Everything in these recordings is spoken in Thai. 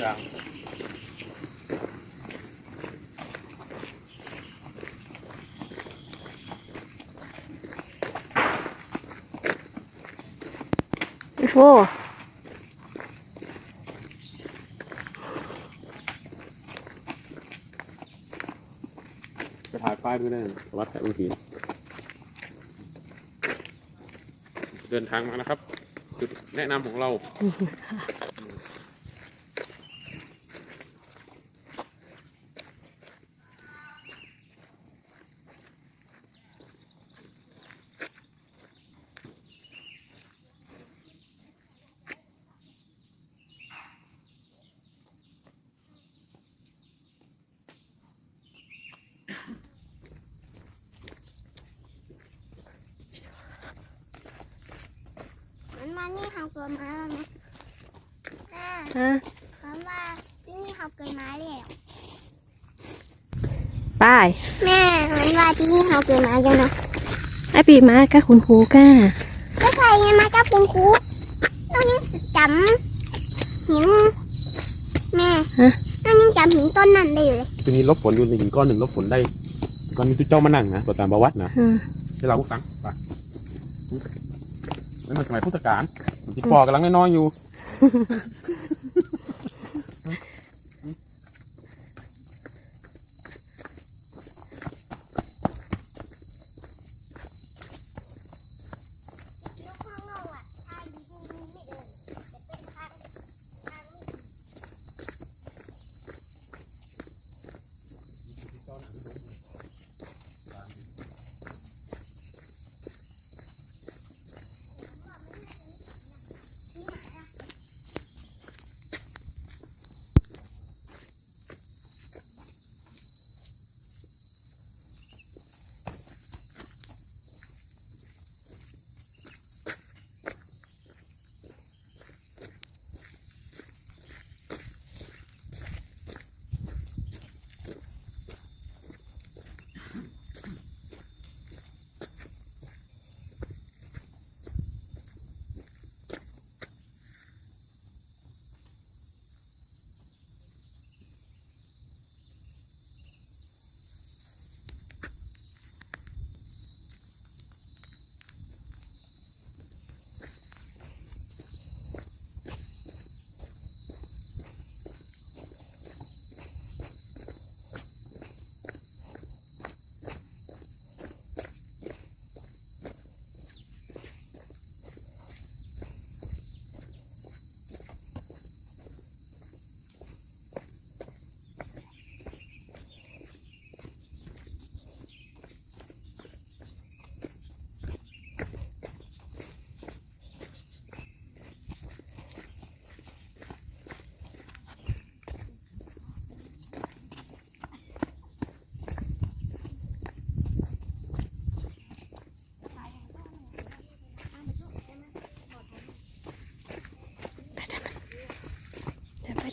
กลางพี่โฟจะถ่ายป้ายด้วยนะวัดแต่อุทิศเดินทางมานะครับจุดแนะนำของเรามานี่เขาเกิดมาแล้วนะฮะเพราะว่าที่นี่เขาเกิดมาแล้ว ป้าย แม่มันว่าที่นี่เขาเกิดมาแล้วเนาะ ไอปีมากับคุณครูก้า ก็ใครไงมากับคุณครูต้องยังจำหินแม่ต้องยังจำหินต้นนั้นได้อยู่เลย ทีนี้ลบฝนอยู่ในหินก้อนหนึ่งลบฝนได้ก้อนนี้ทุกเจ้ามานั่งนะตัวตามประวัตินะที่เราพวกตังไปนั่นมันสมัยพุทธกาลที่ปอกำลังน้อยๆอยู่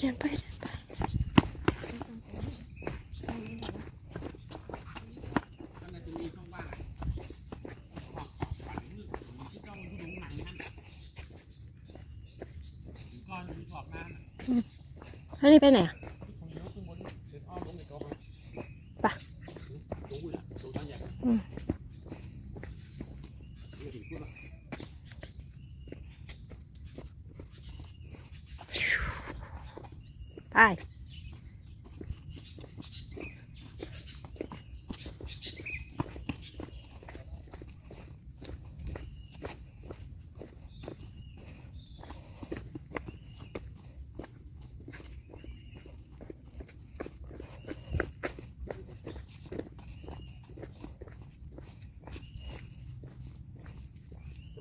เดินไปแล้วนี่ไปไหนอ่ะปะไป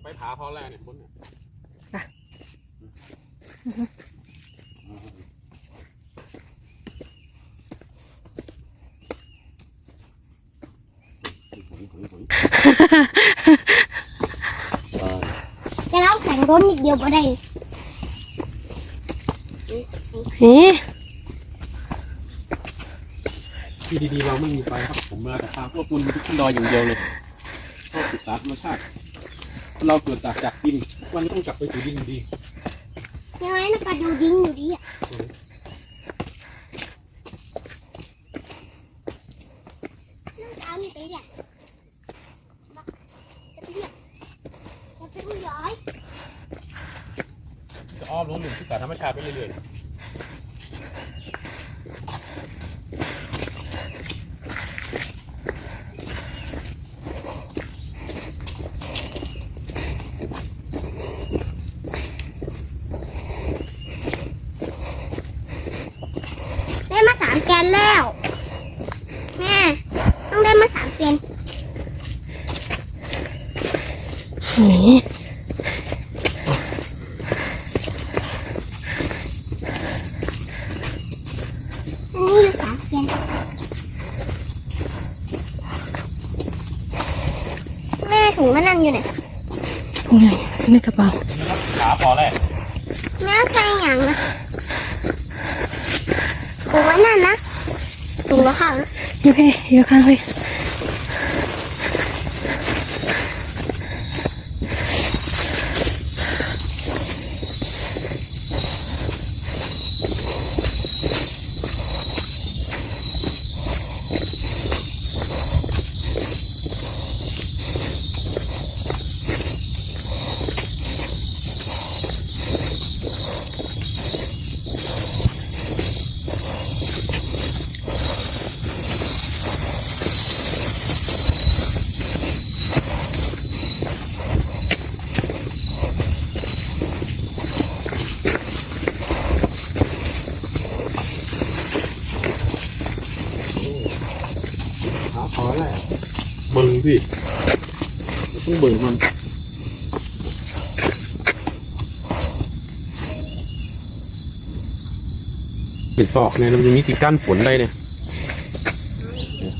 ไปผาพอแล้วเนี่ยคนเนี่ยจะเล่าแข่งรถนิดเดียวก็ได้ ที่ดีๆเราไม่มีไฟครับผมมาแต่ทางพวกคุณขึ้นดอยอย่างเดียวเลยชอบศึกษาธรรมชาติเราเกิดจากดินวันนี้ต้องกลับไปสู่ดินดี ยังไงนะก็ดูดิ้งอยู่ดีอ่ะ อ้อมลงหนึ่งศึกษาธรรมชาติไปเรื่อยได้มา3 แกนแล้วแม่ต้องได้มา3 แกน นี่ อันนี้อยู่3 แกนแม่ถุงมันนั่งอยู่ไหน นี่ไงในกระเป๋า ๆขาพอแล้ว แม่ใส่อย่างนะโอ้ยนั่นนะถุงละค่ะ อยู่พี่อยู่ข้างพี่ ขาพอแล้วเบิ่งสิต้องเบิ่งมันติดตอกเนี่ยมันจะมีที่กั้นฝนได้เนี่ย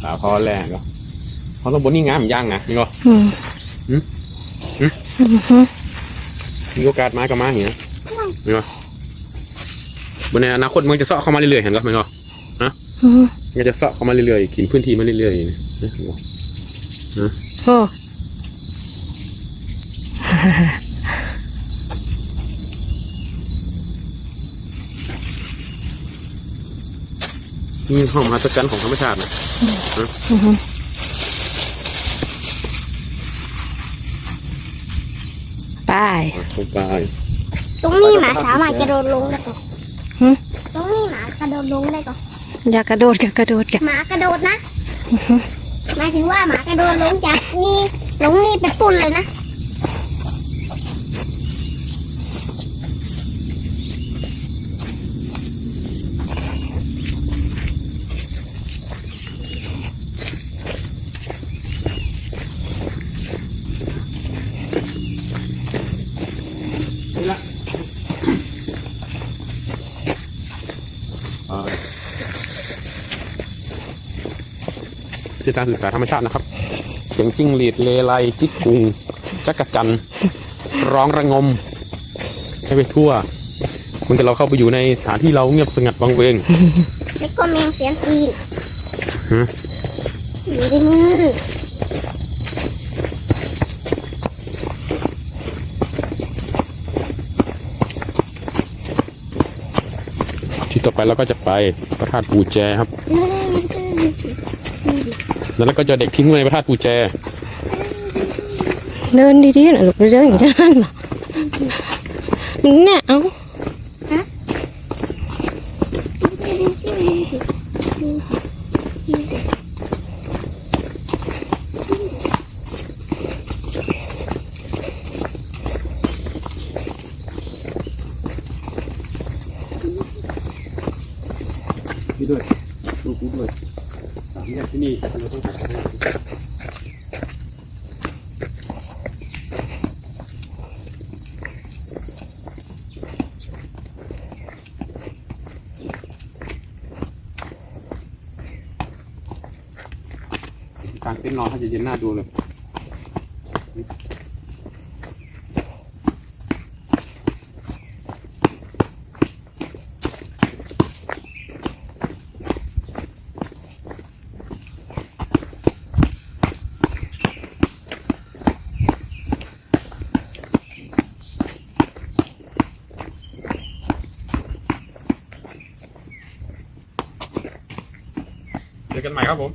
ขาพอแล้วก็เพราะต้องบนนี่งามย่างนะนี่ก็ มีโอกาสมาก็มาอย่างเงี้ยเห็นปะบนในอนาคตมันจะเสาะเข้ามาเรื่อยๆเห็นปะเห็นปะมันจะเสาะเข้ามาเรื่อยๆกินพื้นที่มาเรื่อยๆอย่างนี้เห็นปะ โอ้ นี่ห้องมหัศจรรย์ของธรรมชาตินะ ไป ลงไป ตรงนี้หมาสามารถกระโดดลงได้ก่อนตรงนี้หมากระโดดลงได้ก่อน อย่ากระโดดอย่ากระโดดกัน หมากระโดดนะหมายถึงว่าหมากระโดดลงจากนี่ลงนี่เป็นปุ่นเลยนะนี่ละคือการศึกษาธรรมชาตินะครับเสียงจิ้งหรีดเลไลจิกกุงจักรจันร้องระงมให้ไปทั่วเหมันกับเราเข้าไปอยู่ในสถานที่เราเงียบสงัดวังเวง แล้วก็แมงเสียงตีน ฮะ อยู่ในมือ ที่ต่อไปเราก็จะไปพระธาตุปูแจครับ แล้วก็จะเด็กทิ้งไว้ในพระธาตุปูแจ เดินดีๆหน่อยลูกเดินอย่างนั้นเหรอเนี่ยเอา นี่ด้วยดูกูด้วยสามแยกที่นี่เราต้องหาทาง เต็นท์นอนถ้าจะเย็นหน้าดูเลยเจอกันใหม่ครับผม